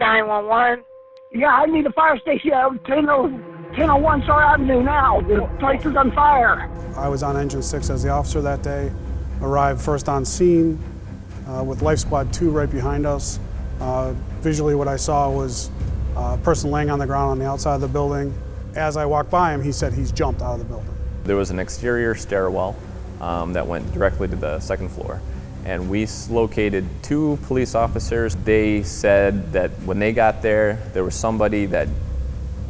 911. Yeah, I need a fire station. 1001 Shore Avenue now. The place is on fire. I was on Engine 6 as the officer that day. Arrived first on scene with Life Squad 2 right behind us. Visually what I saw was a person laying on the ground on the outside of the building. As I walked by him, he said he's jumped out of the building. There was an exterior stairwell that went directly to the second floor. And we located 2 police officers. They said that when they got there, there was somebody that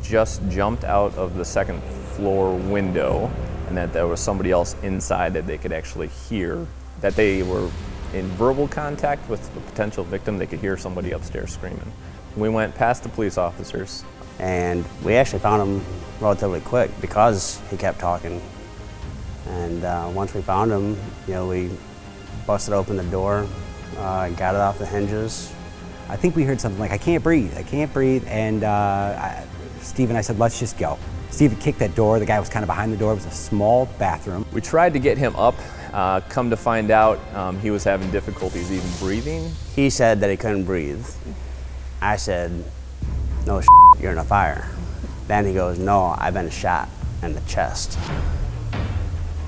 just jumped out of the second floor window, and that there was somebody else inside that they could actually hear, that they were in verbal contact with the potential victim. They could hear somebody upstairs screaming. We went past the police officers. And we actually found him relatively quick because he kept talking. And once we found him, we busted open the door, got it off the hinges. I think we heard something like, I can't breathe, and Steve and I said, let's just go. Steve kicked that door, the guy was kind of behind the door, it was a small bathroom. We tried to get him up, come to find out he was having difficulties even breathing. He said that he couldn't breathe. I said, no you're in a fire. Then he goes, no, I've been shot in the chest.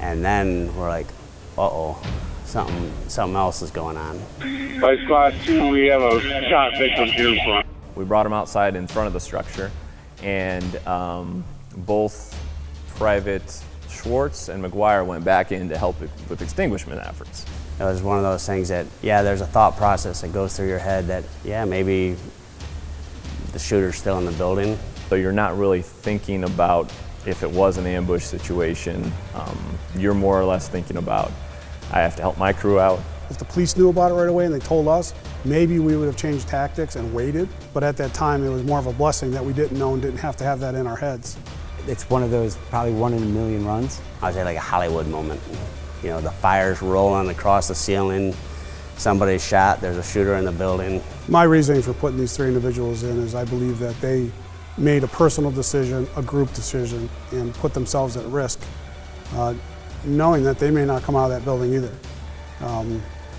And then we're like, uh-oh. Something else is going on. By Squad 2, we have a shot victim here in front. We brought him outside in front of the structure, and both Private Swartz and McGuire went back in to help with extinguishment efforts. It was one of those things that, there's a thought process that goes through your head that, maybe the shooter's still in the building. So you're not really thinking about if it was an ambush situation. You're more or less thinking about, I have to help my crew out. If the police knew about it right away and they told us, maybe we would have changed tactics and waited. But at that time, it was more of a blessing that we didn't know and didn't have to have that in our heads. It's one of those probably 1 in a million runs. I'd say like a Hollywood moment. The fire's rolling across the ceiling, somebody's shot, there's a shooter in the building. My reasoning for putting these 3 individuals in is I believe that they made a personal decision, a group decision, and put themselves at risk, knowing that they may not come out of that building either.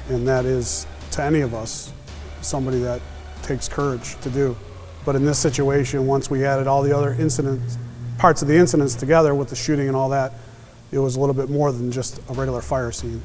And that is, to any of us, somebody that takes courage to do. But in this situation, once we added all the other parts of the incidents together with the shooting and all that, it was a little bit more than just a regular fire scene.